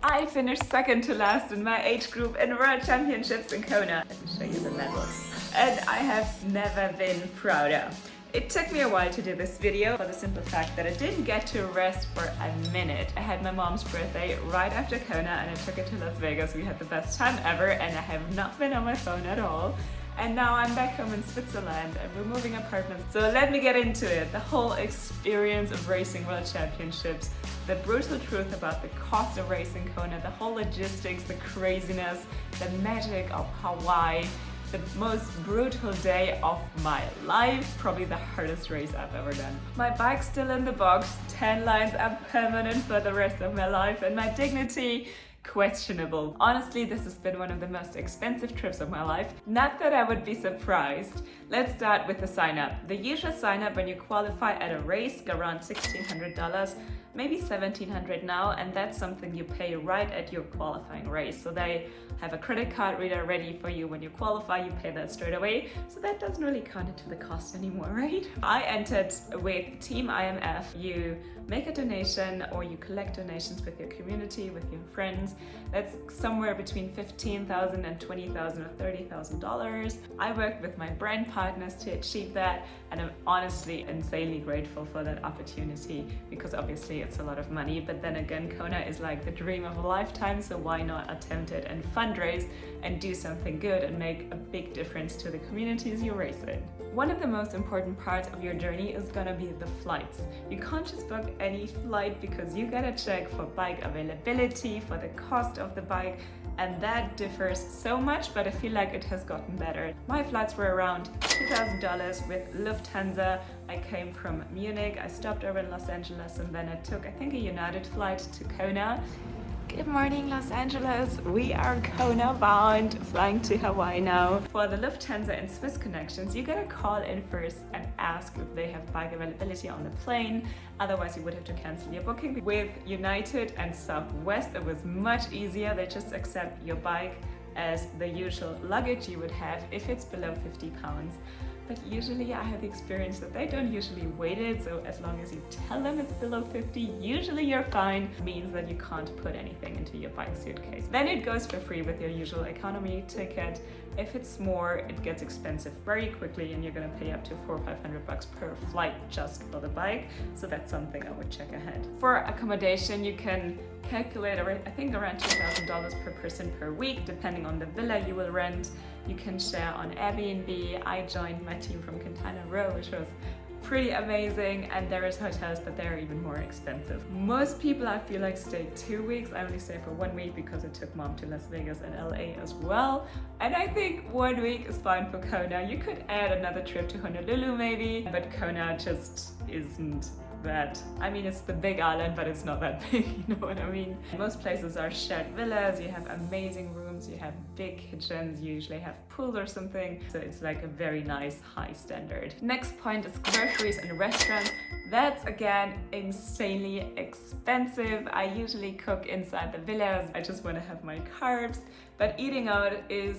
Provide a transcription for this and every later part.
I finished second to last in my age group in World Championships in Kona. Let me show you the medal. And I have never been prouder. It took me a while to do this video for the simple fact that I didn't get to rest for a minute. I had my mom's birthday right after Kona and I took her to Las Vegas. We had the best time ever and I have not been on my phone at all. And now I'm back home in Switzerland and we're moving apartments. So let me get into it. The whole experience of racing World Championships, the brutal truth about the cost of racing Kona, the whole logistics, the craziness, the magic of Hawaii, the most brutal day of my life, probably the hardest race I've ever done. My bike's still in the box, 10 lines are permanent for the rest of my life, and my dignity, questionable. Honestly, this has been one of the most expensive trips of my life. Not that I would be surprised. Let's start with the sign up. The usual sign up when you qualify at a race go around $1,600, maybe $1,700 now, and that's something you pay right at your qualifying race. So they have a credit card reader ready for you when you qualify, you pay that straight away. So that doesn't really count into the cost anymore, right? I entered with Team IMF. You make a donation or you collect donations with your community, with your friends. That's somewhere between $15,000 and $20,000 or $30,000. I worked with my brand partners to achieve that, and I'm honestly insanely grateful for that opportunity because obviously it's a lot of money, but then again, Kona is like the dream of a lifetime, so why not attempt it and fundraise and do something good and make a big difference to the communities you race in. One of the most important parts of your journey is gonna be the flights. You can't just book any flight because you gotta check for bike availability, for the cost of the bike, and that differs so much, but I feel like it has gotten better. My flights were around $2,000 with Lufthansa. I came from Munich, I stopped over in Los Angeles, and then I took, I think, a United flight to Kona. Good morning, Los Angeles. We are Kona bound, flying to Hawaii now. For the Lufthansa and Swiss connections, you gotta call in first and ask if they have bike availability on the plane. Otherwise, you would have to cancel your booking. With United and Southwest, it was much easier. They just accept your bike as the usual luggage you would have if it's below 50 pounds. But usually I have the experience that they don't usually weight it, so as long as you tell them it's below 50, usually you're fine. It means that you can't put anything into your bike suitcase. Then it goes for free with your usual economy ticket. If it's more, it gets expensive very quickly and you're gonna pay up to $400 or $500 per flight just for the bike. So that's something I would check ahead. For accommodation, you can calculate, I think, around $2,000 per person per week, depending on the villa you will rent. You can share on Airbnb. I joined my team from Quintana Roo, which was pretty amazing, and there is hotels, but they're even more expensive. Most people, I feel like, stay 2 weeks. I only stayed for 1 week because I took mom to Las Vegas and LA as well. And I think 1 week is fine for Kona. You could add another trip to Honolulu maybe, but Kona just isn't that. I mean, it's the big island, but it's not that big, you know what I mean? Most places are shared villas, you have amazing rooms, you have big kitchens, you usually have pools or something, so it's like a very nice high standard. Next point is groceries and restaurants. That's again insanely expensive. I usually cook inside the villas, I just want to have my carbs, but eating out is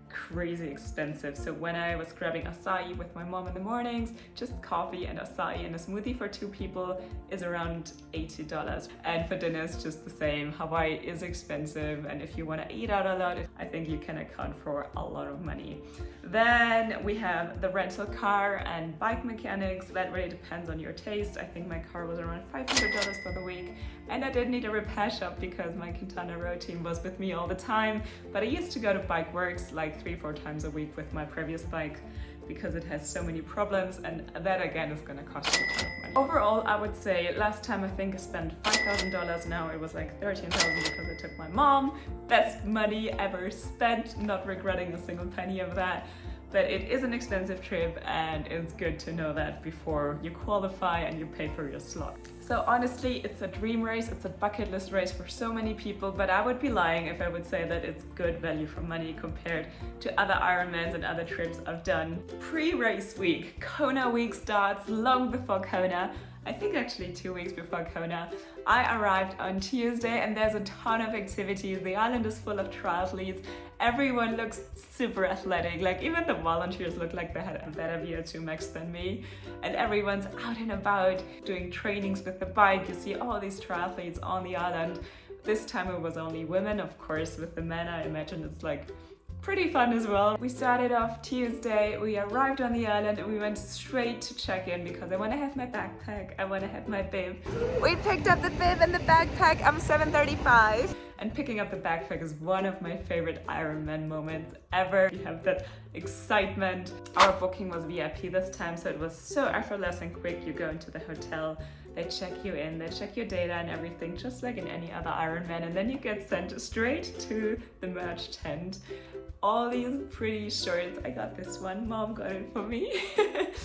crazy expensive. So when I was grabbing acai with my mom in the mornings, just coffee and acai and a smoothie for 2 people is around $80. And for dinner it's just the same. Hawaii is expensive, and if you want to eat out a lot, I think you can account for a lot of money. Then we have the rental car and bike mechanics. That really depends on your taste. I think my car was around $500 for the week, and I didn't need a repair shop because my Quintana Roo team was with me all the time. But I used to go to Bike Works like 3-4 times a week with my previous bike because it has so many problems, and that again is going to cost you a ton of money. Overall, I would say last time I think I spent $5,000. Now it was like $13,000 because I took my mom. Best money ever spent, not regretting a single penny of that. But it is an expensive trip, and it's good to know that before you qualify and you pay for your slot. So honestly, it's a dream race, it's a bucket list race for so many people, but I would be lying if I would say that it's good value for money compared to other Ironmans and other trips I've done. Pre-race week, Kona week starts long before Kona. I think actually 2 weeks before Kona. I arrived on Tuesday and there's a ton of activities. The island is full of triathletes. Everyone looks super athletic. Like even the volunteers look like they had a better VO2 max than me. And everyone's out and about doing trainings with the bike. You see all these triathletes on the island. This time it was only women, of course. With the men, I imagine it's like pretty fun as well. We started off Tuesday, we arrived on the island and we went straight to check in because I want to have my backpack, I want to have my bib. We picked up the bib and the backpack, I'm 7:35. And picking up the backpack is one of my favorite Ironman moments ever. You have that excitement. Our booking was VIP this time, so it was so effortless and quick. You go into the hotel, they check you in, they check your data and everything, just like in any other Ironman, and then you get sent straight to the merch tent. All these pretty shirts. I got this one, mom got it for me.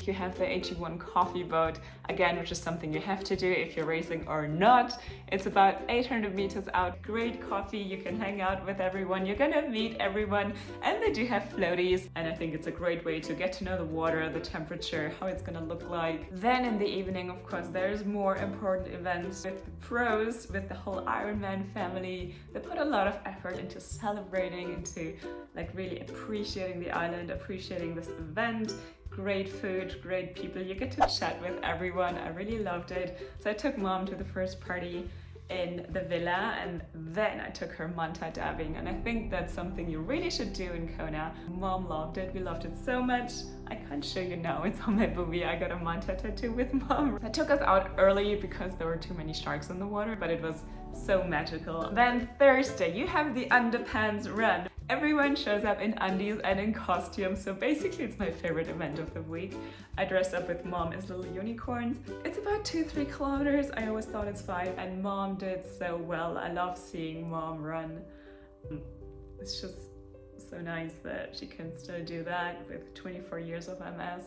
You have the AG1 coffee boat, again, which is something you have to do if you're racing or not. It's about 800 meters out. Great coffee, you can hang out with everyone, you're gonna meet everyone, and they do have floaties. And I think it's a great way to get to know the water, the temperature, how it's gonna look like. Then in the evening, of course, there's more important events with the pros, with the whole Ironman family. They put a lot of effort into celebrating, into like really appreciating the island, appreciating this event. Great food, great people, you get to chat with everyone. I really loved it. So I took mom to the first party in the villa, and then I took her manta dabbing, and I think that's something you really should do in Kona. Mom loved it, we loved it so much. I can't show you now, it's on my boobie. I got a manta tattoo with mom. I took us out early because there were too many sharks in the water, but it was so magical. Then Thursday, you have the underpants run. Everyone shows up in undies and in costumes, so basically it's my favorite event of the week. I dressed up with mom as little unicorns. It's about 2-3 kilometers. I always thought it's 5, and mom did so well. I love seeing mom run. It's just so nice that she can still do that with 24 years of MS,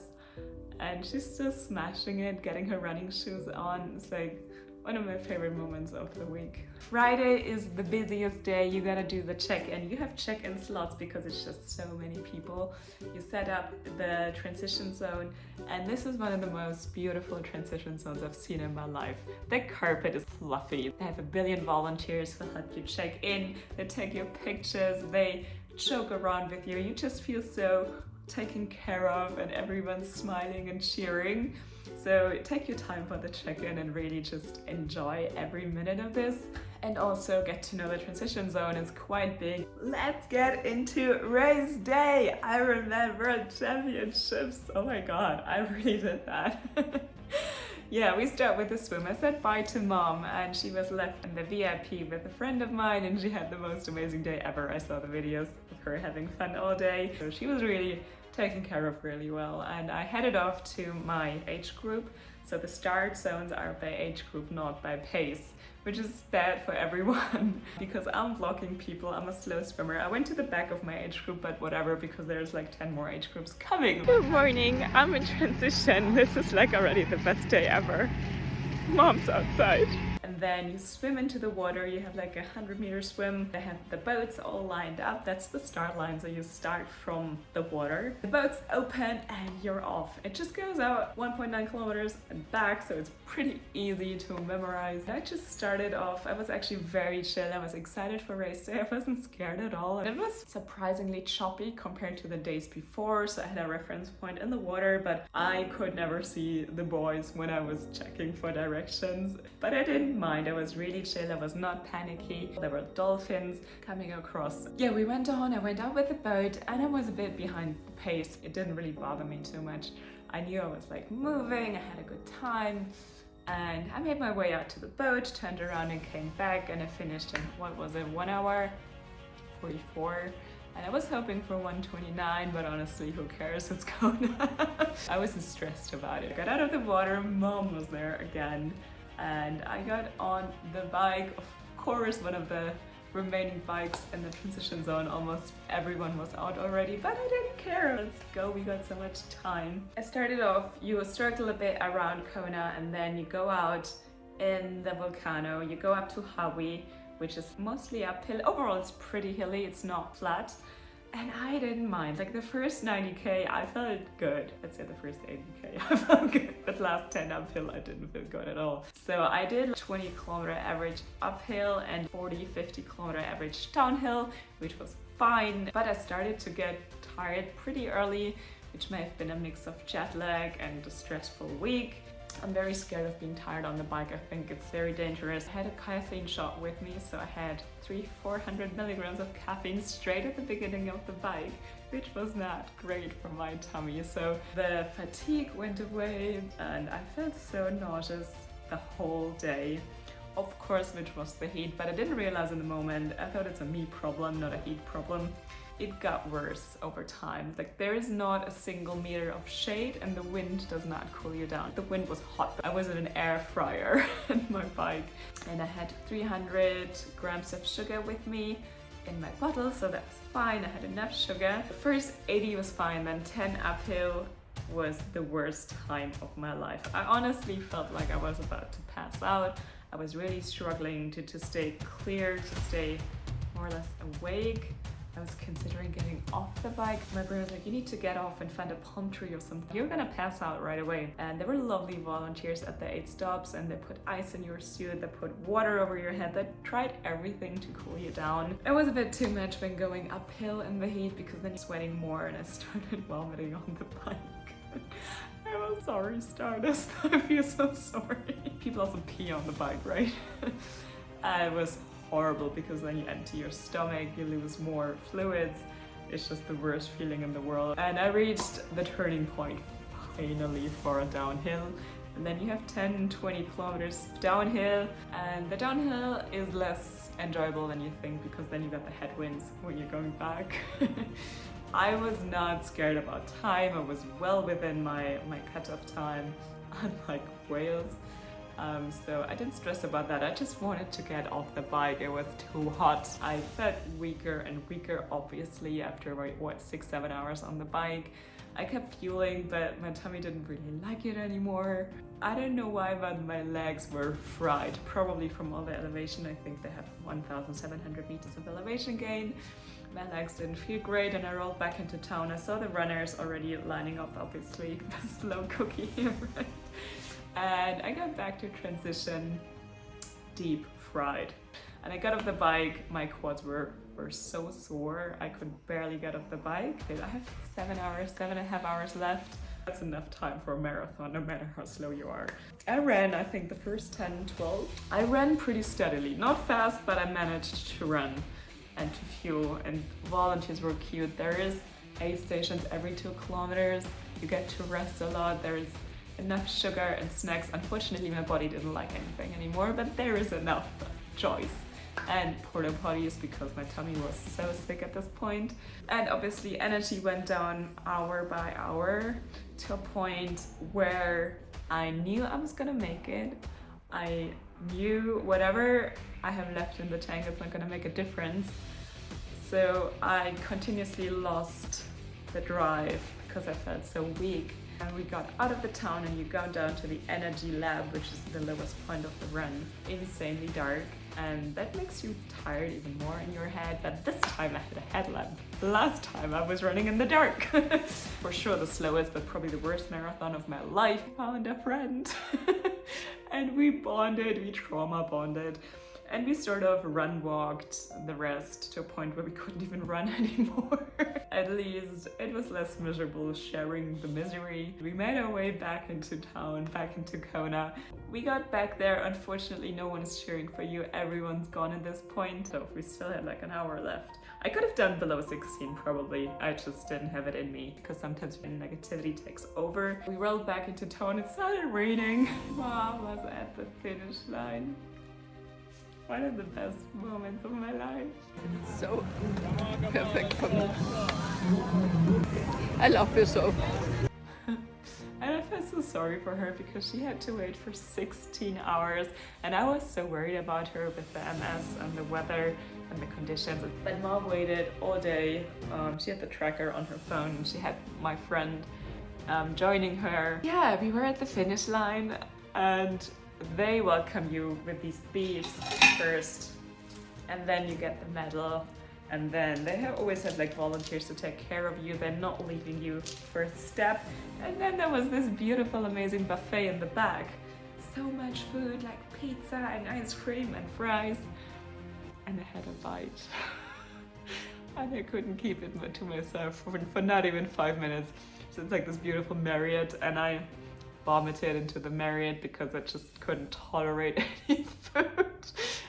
and she's still smashing it, getting her running shoes on. It's like one of my favorite moments of the week. Friday is the busiest day. You gotta do the check-in. You have check-in slots because it's just so many people. You set up the transition zone, and this is one of the most beautiful transition zones I've seen in my life. The carpet is fluffy. They have 1 billion volunteers who help you check in. They take your pictures, they joke around with you. You just feel so taken care of, and everyone's smiling and cheering. So take your time for the check-in and really just enjoy every minute of this, and also get to know the transition zone. It's quite big. Let's get into race day. Ironman World Championships. Oh my god, I really did that. Yeah, we start with the swim. I said bye to mom, and she was left in the VIP with a friend of mine, and she had the most amazing day ever. I saw the videos of her having fun all day. So she was really taken care of really well, and I headed off to my age group. So the start zones are by age group, not by pace, which is bad for everyone because I'm blocking people. I'm a slow swimmer. I went to the back of my age group, but whatever, because there's like 10 more age groups coming. Good morning, I'm in transition. This is like already the best day ever. Mom's outside. And then you swim into the water. You have like a 100-meter swim. They have the boats all lined up. That's the start line, so you start from the water. The boats open and you're off. It just goes out 1.9 kilometers and back, so it's pretty easy to memorize. I just started off. I was actually very chill. I was excited for race day. I wasn't scared at all. It was surprisingly choppy compared to the days before, so I had a reference point in the water, but I could never see the boys when I was checking for directions. But I didn't mind. I was really chill. I was not panicky. There were dolphins coming across. Yeah, we went on. I went out with the boat, and I was a bit behind the pace. It didn't really bother me too much. I knew I was like moving. I had a good time, and I made my way out to the boat, turned around and came back, and I finished in, what was it, 1 hour 44. And I was hoping for 1:29, but honestly, who cares? It's Kona. I wasn't stressed about it. I got out of the water, mom was there again, and I got on the bike. Of course, one of the remaining bikes in the transition zone. Almost everyone was out already, but I didn't care. Let's go, we got so much time. I started off, you circle a bit around Kona, and then you go out in the volcano. You go up to Hawi, which is mostly uphill. Overall, it's pretty hilly, it's not flat. And I didn't mind. Like the first 90K, I felt good. Let's say the first 80K, I felt good. But last 10 uphill, I didn't feel good at all. So I did 20-kilometer average uphill and 40-50 kilometer average downhill, which was fine. But I started to get tired pretty early, which may have been a mix of jet lag and a stressful week. I'm very scared of being tired on the bike. I think it's very dangerous. I had a caffeine shot with me, so I had 400 milligrams of caffeine straight at the beginning of the bike, which was not great for my tummy. So the fatigue went away and I felt so nauseous the whole day. Of course, which was the heat, but I didn't realize in the moment. I thought it's a me problem, not a heat problem. It got worse over time. Like, there is not a single meter of shade and the wind does not cool you down. The wind was hot. I was in an air fryer on my bike and I had 300 grams of sugar with me in my bottle, so that's fine. I had enough sugar. The first 80 was fine, then 10 uphill was the worst time of my life. I honestly felt like I was about to pass out. I was really struggling to stay clear, to stay more or less awake. I was considering getting off the bike. My brother was like, you need to get off and find a palm tree or something. You're gonna pass out right away. And there were lovely volunteers at the 8 stops and they put ice in your suit, they put water over your head, they tried everything to cool you down. It was a bit too much when going uphill in the heat because then you're sweating more and I started vomiting on the bike. I'm sorry, Stardust. I feel so sorry. People also pee on the bike, right? It was horrible because then you empty your stomach, you lose more fluids. It's just the worst feeling in the world. And I reached the turning point finally for a downhill. And then you have 10-20 kilometers downhill, and the downhill is less enjoyable than you think because then you got the headwinds when you're going back. I was not scared about time. I was well within my cutoff time, unlike Wales. So I didn't stress about that. I just wanted to get off the bike. It was too hot. I felt weaker and weaker, obviously, after what, 6-7 hours on the bike. I kept fueling, but my tummy didn't really like it anymore. I don't know why, but my legs were fried, probably from all the elevation. I think they have 1,700 meters of elevation gain. My legs didn't feel great and I rolled back into town. I saw the runners already lining up, obviously, the slow cookie, right? And I got back to transition, deep fried. And I got off the bike, my quads were so sore, I could barely get off the bike. I have 7.5 hours left. That's enough time for a marathon, no matter how slow you are. I ran, I think, the first 10, 12. I ran pretty steadily, not fast, but I managed to run and to fuel, and volunteers were cute. There is aid stations every 2 kilometers. You get to rest a lot. There is enough sugar and snacks. Unfortunately, my body didn't like anything anymore, but there is enough choice. And porta potties because my tummy was so sick at this point. And obviously energy went down hour by hour to a point where I knew I was gonna make it. I knew whatever I have left in the tank is not gonna make a difference. So I continuously lost the drive because I felt so weak. And we got out of the town and you go down to the energy lab, which is the lowest point of the run. Insanely dark, and that makes you tired even more in your head. But this time I had a headlamp. Last time I was running in the dark. For sure the slowest, but probably the worst marathon of my life. Found a friend. And we bonded, we trauma bonded. And we sort of run-walked the rest to a point where we couldn't even run anymore. At least it was less miserable sharing the misery. We made our way back into town, back into Kona. We got back there. Unfortunately, no one is cheering for you. Everyone's gone at this point. So we still had like an hour left. I could have done below 16 probably. I just didn't have it in me because sometimes when negativity takes over. We rolled back into town. It started raining. Mom was at the finish line. One of the best moments of my life. It's so perfect for me. I love you so. And I felt so sorry for her because she had to wait for 16 hours and I was so worried about her with the MS and the weather and the conditions. But Mom waited all day. She had the tracker on her phone and she had my friend joining her. Yeah, we were at the finish line and they welcome you with these beads first, and then you get the medal, and then they always have like volunteers to take care of you. They're not leaving you first step. And then there was this beautiful, amazing buffet in the back. So much food, like pizza and ice cream and fries. And I had a bite. And I couldn't keep it to myself for not even 5 minutes. So it's like this beautiful Marriott, and I vomited into the Marriott because I just couldn't tolerate any food.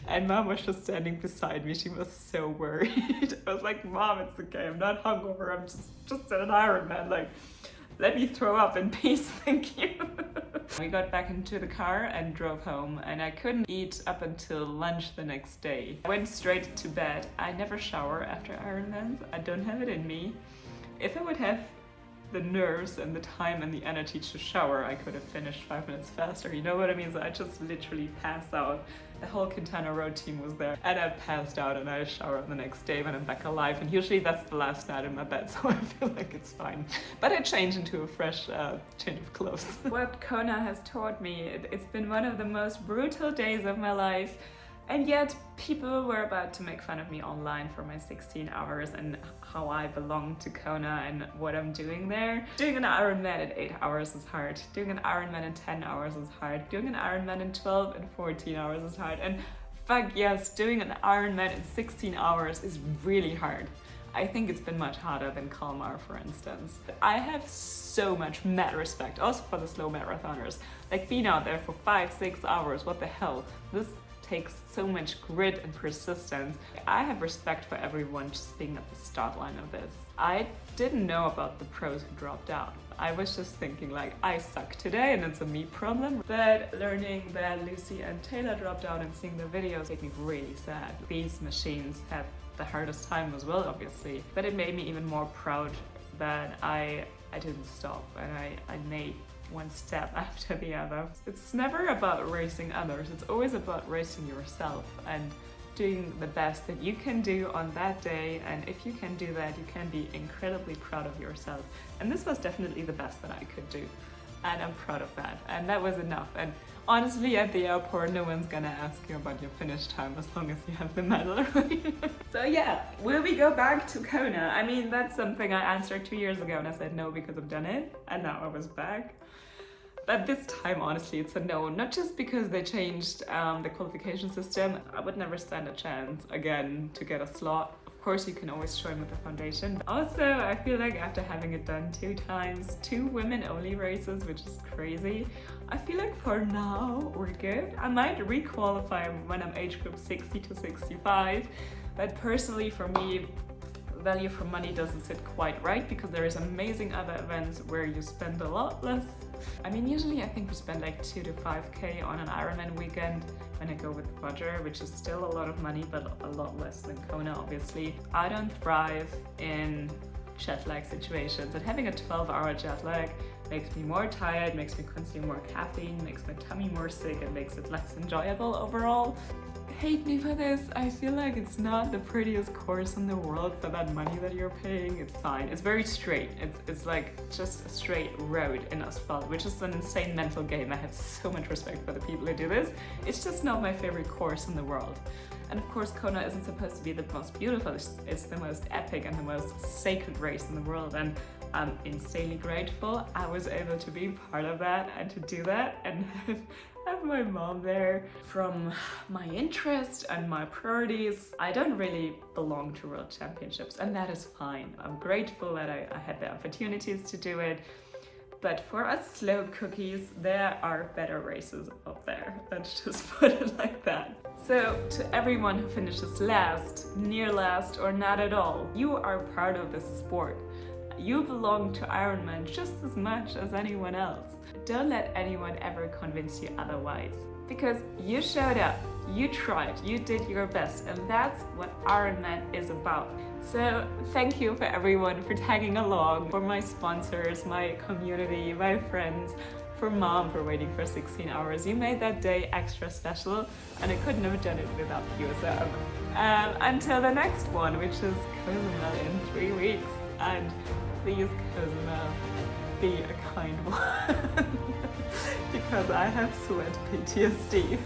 And Mom was just standing beside me. She was so worried. I was like, Mom, it's okay. I'm not hungover. I'm just at an Ironman. Like, let me throw up in peace. Thank you. We got back into the car and drove home, and I couldn't eat up until lunch the next day. I went straight to bed. I never shower after Ironmans. I don't have it in me. If I would have the nerves and the time and the energy to shower, I could have finished 5 minutes faster. You know what I mean? So I just literally passed out. The whole Quintana Road team was there, and I passed out, and I showered the next day when I'm back alive. And usually that's the last night in my bed, so I feel like it's fine. But I changed into a fresh change of clothes. What Kona has taught me, it's been one of the most brutal days of my life. And yet people were about to make fun of me online for my 16 hours and how I belong to Kona and what I'm doing there. Doing an Ironman in 8 hours is hard. Doing an Ironman in 10 hours is hard. Doing an Ironman in 12 and 14 hours is hard. And fuck yes, doing an Ironman in 16 hours is really hard. I think it's been much harder than Kalmar, for instance. I have so much mad respect, also for the slow marathoners. Like being out there for 5-6 hours, what the hell? This takes so much grit and persistence. I have respect for everyone just being at the start line of this. I didn't know about the pros who dropped out. I was just thinking like, I suck today and it's a me problem. But learning that Lucy and Taylor dropped out and seeing the videos made me really sad. These machines had the hardest time as well, obviously. But it made me even more proud that I didn't stop and I made one step after the other. It's never about racing others, it's always about racing yourself and doing the best that you can do on that day. And if you can do that, you can be incredibly proud of yourself. And this was definitely the best that I could do. And I'm proud of that. And that was enough. And honestly, at the airport, no one's gonna ask you about your finish time as long as you have the medal. So yeah, will we go back to Kona? I mean, that's something I answered 2 years ago and I said no because I've done it. And now I was back. But this time, honestly, it's a no. Not just because they changed the qualification system. I would never stand a chance again to get a slot. Of course, you can always join with the foundation. Also, I feel like after having it done 2 times, 2 women-only races, which is crazy, I feel like for now, we're good. I might re-qualify when I'm age group 60 to 65. But personally, for me, value for money doesn't sit quite right because there is amazing other events where you spend a lot less. I mean, usually I think we spend like 2 to 5k on an Ironman weekend when I go with Roger, which is still a lot of money, but a lot less than Kona, obviously. I don't thrive in jet lag situations, and having a 12-hour jet lag makes me more tired, makes me consume more caffeine, makes my tummy more sick, and makes it less enjoyable overall. Hate me for this. I feel like it's not the prettiest course in the world for that money that you're paying. It's fine. It's very straight. It's like just a straight road in asphalt, which is an insane mental game. I have so much respect for the people who do this. It's just not my favorite course in the world. And of course, Kona isn't supposed to be the most beautiful. It's the most epic and the most sacred race in the world. And I'm insanely grateful I was able to be part of that and to do that and have my mom there. From my interest and my priorities, I don't really belong to World Championships, and that is fine. I'm grateful that I had the opportunities to do it. But for us slow cookies, there are better races out there. Let's just put it like that. So to everyone who finishes last, near last, or not at all, you are part of this sport. You belong to Ironman just as much as anyone else. Don't let anyone ever convince you otherwise. Because you showed up, you tried, you did your best, and that's what Ironman is about. So thank you for everyone for tagging along, for my sponsors, my community, my friends, for Mom for waiting for 16 hours. You made that day extra special, and I couldn't have done it without you. So until the next one, which is Cozumel in 3 weeks. And please, Cozumel, be a kind one because I have sweat PTSD.